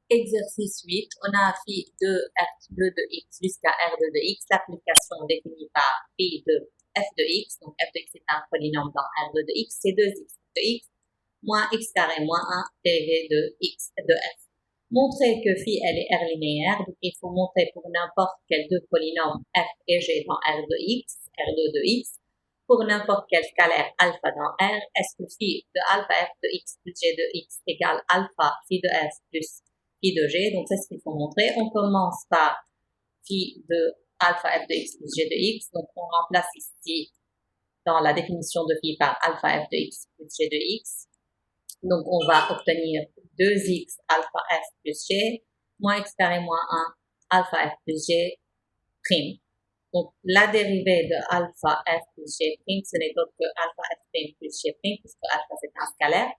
Exercice 8, on a phi de f2 de x jusqu'à r2 de x, l'application définie par phi de f de x, donc f de x est un polynôme dans r2 de x, c'est 2x de x, moins x carré moins 1 dérivé de x de f. Montrer que phi elle est R linéaire, donc il faut montrer pour n'importe quel deux polynômes f et g dans R de x, R2 de x, pour n'importe quel scalaire alpha dans R, est-ce que phi de alpha f de x plus g de x égale alpha phi de f plus phi de g, donc c'est ce qu'il faut montrer. On commence par phi de alpha f de x plus g de x, donc on remplace ici dans la définition de phi par alpha f de x plus g de x. Donc on va obtenir 2x alpha f plus g moins x carré moins 1 alpha f plus g prime. Donc la dérivée de alpha f plus g prime, ce n'est autre que alpha f prime plus g prime, puisque alpha c'est un scalaire.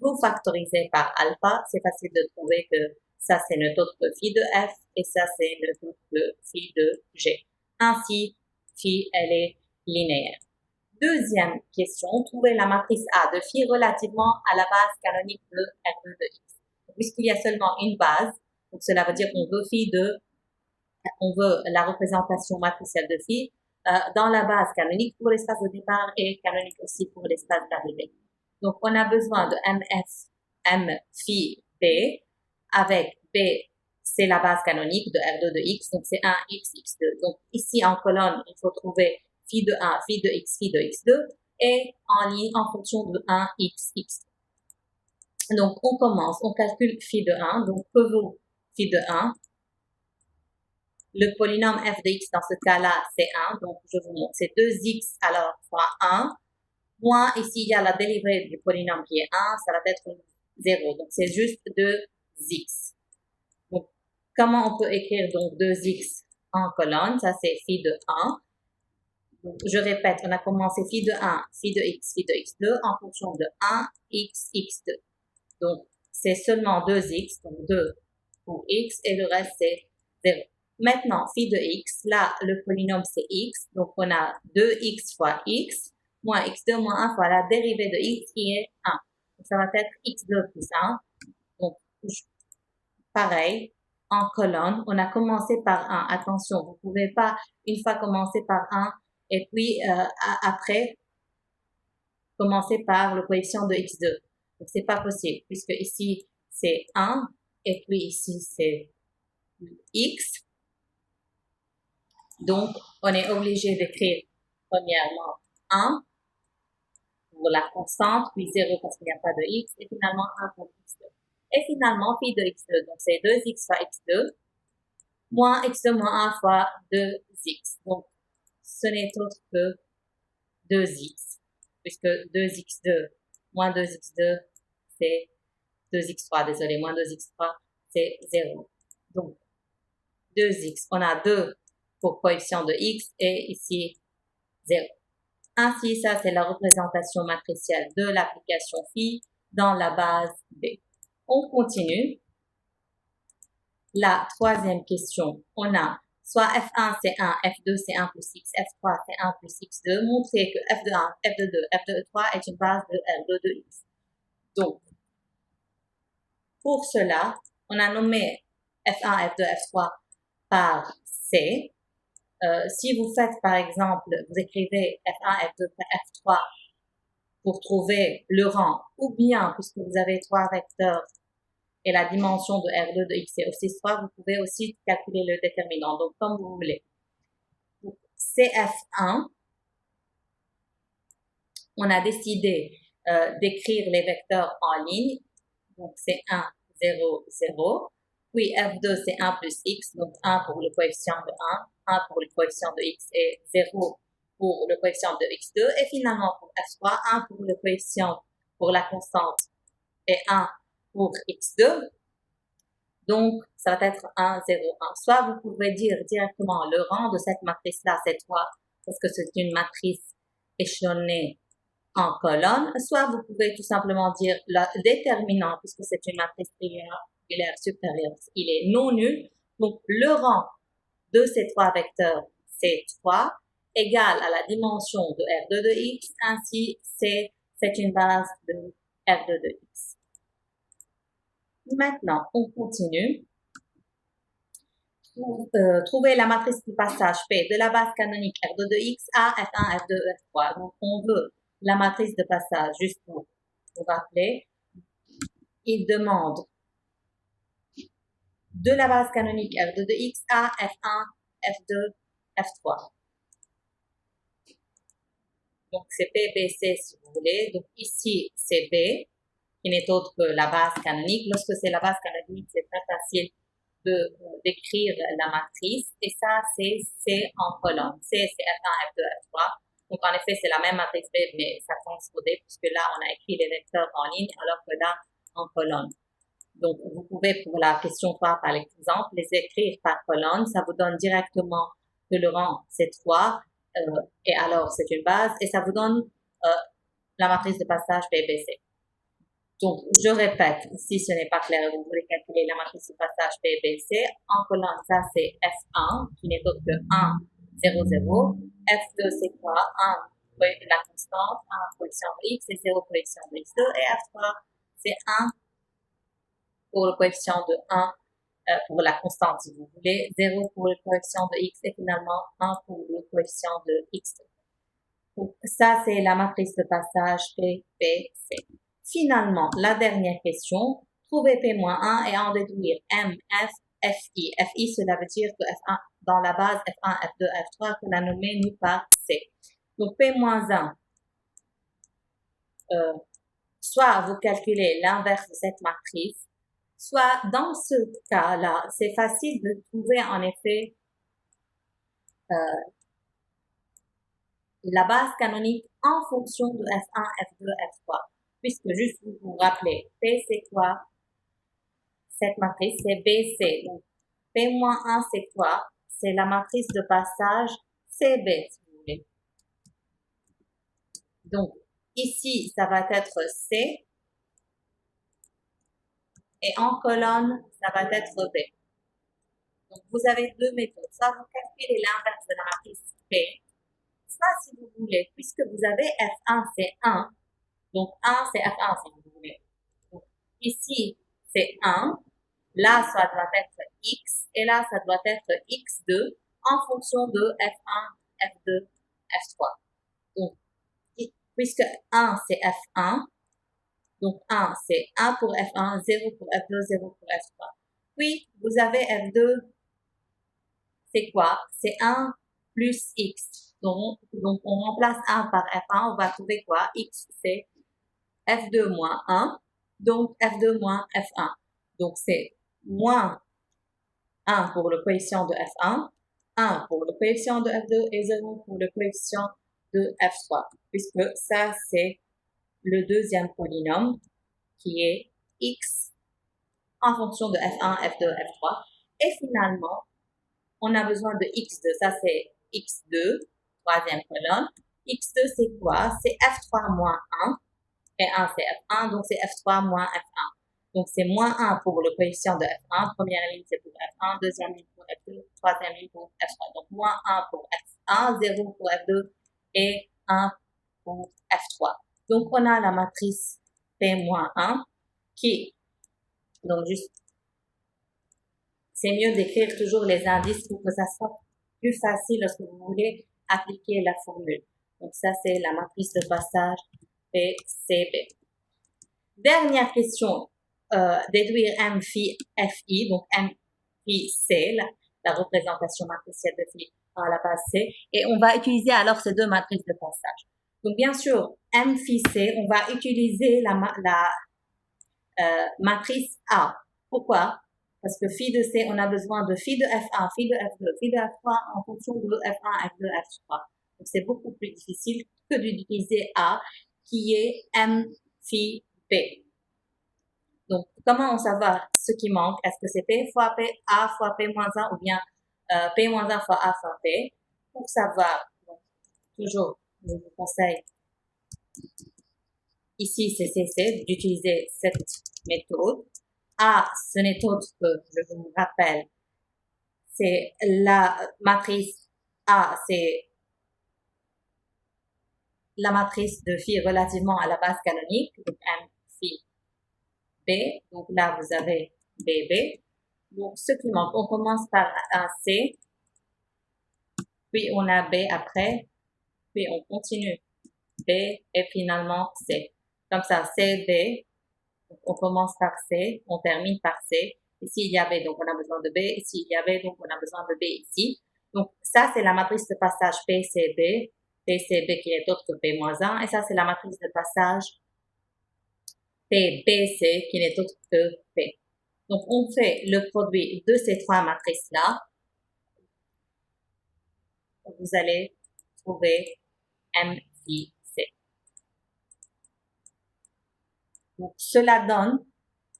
Vous factorisez par alpha, c'est facile de trouver que ça c'est notre autre que phi de f et ça c'est notre autre que phi de g. Ainsi, phi elle est linéaire. Deuxième question, trouver la matrice A de phi relativement à la base canonique de R2 de x. Puisqu'il y a seulement une base, donc cela veut dire qu'on veut on veut la représentation matricielle de phi dans la base canonique pour l'espace de départ et canonique aussi pour l'espace d'arrivée. Donc, on a besoin de M phi B avec B, c'est la base canonique de R2 de x, donc c'est 1x, x2. Donc, ici en colonne, il faut trouver phi de 1, phi de x, phi de x2 et en ligne en fonction de 1x, x2. Donc, on commence, on calcule phi de 1, donc que vaut phi de 1? Le polynôme f de x dans ce cas-là, c'est 1, donc je vous montre, c'est 2x alors fois 1, moins ici il y a la dérivée du polynôme qui est 1, ça va être 0, donc c'est juste 2x. Donc, comment on peut écrire donc 2x en colonne? Ça c'est phi de 1. Donc, je répète, on a commencé phi de 1, phi de x, phi de x2 en fonction de 1x, x2. Donc, c'est seulement 2x, donc 2 pour x, et le reste c'est 0. Maintenant, phi de x, là, le polynôme c'est x, donc on a 2x fois x, moins x2 moins 1 fois la dérivée de x qui est 1. Donc, ça va être x2 plus 1. Donc, pareil, en colonne, on a commencé par 1. Attention, vous ne pouvez pas une fois commencer par 1 et puis après commencer par le coefficient de x2. Donc, c'est pas possible puisque ici c'est 1 et puis ici c'est x. Donc, on est obligé d'écrire premièrement 1 pour la constante, puis 0 parce qu'il n'y a pas de x, et finalement 1 pour x2. Et finalement, phi de x2, donc c'est 2x fois x2, moins x2 moins 1 fois 2x. Donc, ce n'est autre que 2x, puisque 2x2 moins 2x2, c'est 2x3, désolé, moins 2x3, c'est 0. Donc, 2x, on a 2 pour coefficient de x et ici 0. Ainsi, ça c'est la représentation matricielle de l'application phi dans la base B. On continue. La troisième question, on a soit F1 c'est 1, F2 c'est 1 plus x, F3 c'est 1 plus x2. Montrer que F de 1, F de 2, F de 3 est une base de R2 de x. Donc, pour cela, on a nommé F1, F2, F3 par C. Si vous faites, par exemple, vous écrivez F1, F2, F3 pour trouver le rang, ou bien, puisque vous avez 3 vecteurs et la dimension de R2 de x est aussi 3, vous pouvez aussi calculer le déterminant, donc comme vous voulez. Donc, CF1, on a décidé d'écrire les vecteurs en ligne, donc c'est 1, 0, 0. Puis F2, c'est 1 plus x, donc 1 pour le coefficient de 1 pour le coefficient de x et 0 pour le coefficient de x2. Et finalement, pour F3, 1 pour le coefficient pour la constante et 1 pour x2. Donc, ça va être 1, 0, 1. Soit vous pouvez dire directement le rang de cette matrice-là, c'est 3, parce que c'est une matrice échelonnée en colonne, soit vous pouvez tout simplement dire le déterminant, puisque c'est une matrice triangulaire supérieure, il est non nul. Donc, le rang de ces 3 vecteurs, c'est 3, égale à la dimension de R2 de x, ainsi c'est une base de R2 de x. Maintenant, on continue. Trouver la matrice de passage P de la base canonique R2 de X à F1, F2, F3. Donc, on veut la matrice de passage, juste pour vous rappeler. Il demande de la base canonique R2 de X à F1, F2, F3. Donc, c'est P, B, C si vous voulez. Donc, ici, c'est B, qui n'est autre que la base canonique. Lorsque c'est la base canonique, c'est très facile d'écrire la matrice. Et ça, c'est C en colonne. C, c'est F1, F2, F3. Donc, en effet, c'est la même matrice B, mais ça transposé, puisque là, on a écrit les vecteurs en ligne, alors que là, en colonne. Donc, vous pouvez, pour la question 3, par exemple, les écrire par colonne. Ça vous donne directement que le rang, c'est 3. Et alors, c'est une base. Et ça vous donne la matrice de passage PBC. Donc, je répète, si ce n'est pas clair, vous voulez calculer la matrice de passage PBC. En colonne, ça, c'est F1, qui n'est autre que 1, 0, 0. F2, c'est quoi? 1, la constante, 1 position de X et 0 position de X2. Et F3, c'est 1 pour le coefficient de 1, pour la constante si vous voulez, 0 pour le coefficient de x et finalement 1 pour le coefficient de x. Donc ça, c'est la matrice de passage P, P, C. Finalement, la dernière question, trouver P-1 et en déduire M, F, Fi. Fi, cela veut dire que F1, dans la base F1, F2, F3, qu'on a nommé nous par C. Donc P-1, soit vous calculez l'inverse de cette matrice, soit dans ce cas-là, c'est facile de trouver en effet la base canonique en fonction de F1, F2, F3. Puisque juste vous vous rappelez, P c'est quoi? Cette matrice c'est BC. Donc P-1 c'est quoi? C'est la matrice de passage CB si vous voulez. Donc ici ça va être C. Et en colonne, ça va être B. Donc, vous avez deux méthodes. Soit vous calculez l'inverse de la matrice P, soit si vous voulez, puisque vous avez F1, c'est 1. Donc, 1, c'est F1 si vous voulez. Donc, ici, c'est 1. Là, ça doit être X. Et là, ça doit être X2 en fonction de F1, F2, F3. Donc, puisque 1, c'est F1, donc 1, c'est 1 pour F1, 0 pour F2, 0 pour F3. Puis, vous avez F2, c'est quoi? C'est 1 plus X. Donc, on remplace 1 par F1, on va trouver quoi? X, c'est F2 moins 1, donc F2 moins F1. Donc, c'est moins 1 pour le coefficient de F1, 1 pour le coefficient de F2 et 0 pour le coefficient de F3, puisque ça, c'est le deuxième polynôme qui est X en fonction de F1, F2, F3. Et finalement, on a besoin de X2. Ça, c'est X2, troisième colonne. X2, c'est quoi? C'est F3 moins 1. Et 1, c'est F1, donc c'est F3 moins F1. Donc, c'est moins 1 pour le coefficient de F1. Première ligne, c'est pour F1. Deuxième ligne pour F2. Troisième ligne pour F3. Donc, moins 1 pour F1, 0 pour F2 et 1 pour F3. Donc, on a la matrice P-1 qui, donc juste, c'est mieux d'écrire toujours les indices pour que ça soit plus facile lorsque vous voulez appliquer la formule. Donc, ça, c'est la matrice de passage PCB. Dernière question, déduire M phi FI, donc M phi C, la représentation matricielle de phi à la base C, et on va utiliser alors ces deux matrices de passage. Donc, bien sûr, M phi C, on va utiliser la matrice A. Pourquoi? Parce que phi de C, on a besoin de phi de F1, phi de F2, phi de F3 en fonction de F1, F2, F3. Donc, c'est beaucoup plus difficile que d'utiliser A, qui est M phi B. Donc, comment on savoir ce qui manque? Est-ce que c'est P fois P, A fois P moins 1 ou bien P moins 1 fois A fois P? Pour savoir, donc, toujours, je vous conseille, ici, c'est CC, d'utiliser cette méthode. A, ce n'est autre que, je vous rappelle, c'est la matrice A, c'est la matrice de phi relativement à la base canonique, donc M phi B. Donc là, vous avez BB. Donc, ce qui manque, on commence par un C, puis on a B après, puis on continue B et finalement C. Comme ça, C, B, on commence par C, on termine par C. Ici, il y a B, donc on a besoin de B. Ici, il y a B, donc on a besoin de B ici. Donc, ça, c'est la matrice de passage PCB, PCB qui est autre que P-1, et ça, c'est la matrice de passage PBC qui n'est autre que P. Donc, on fait le produit de ces trois matrices-là. Vous allez trouver MIC. Donc, cela donne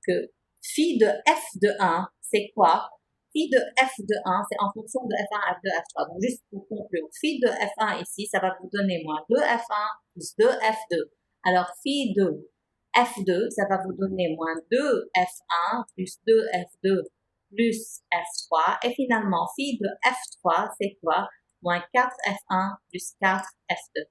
que phi de f de 1, c'est quoi? Phi de f de 1, c'est en fonction de f1, f2, f3. Donc, juste pour conclure, phi de f1 ici, ça va vous donner moins 2f1 plus 2f2. Alors, phi de f2, ça va vous donner moins 2f1 plus 2f2 plus f3. Et finalement, phi de f3, c'est quoi? Moins 4f1 plus 4f2.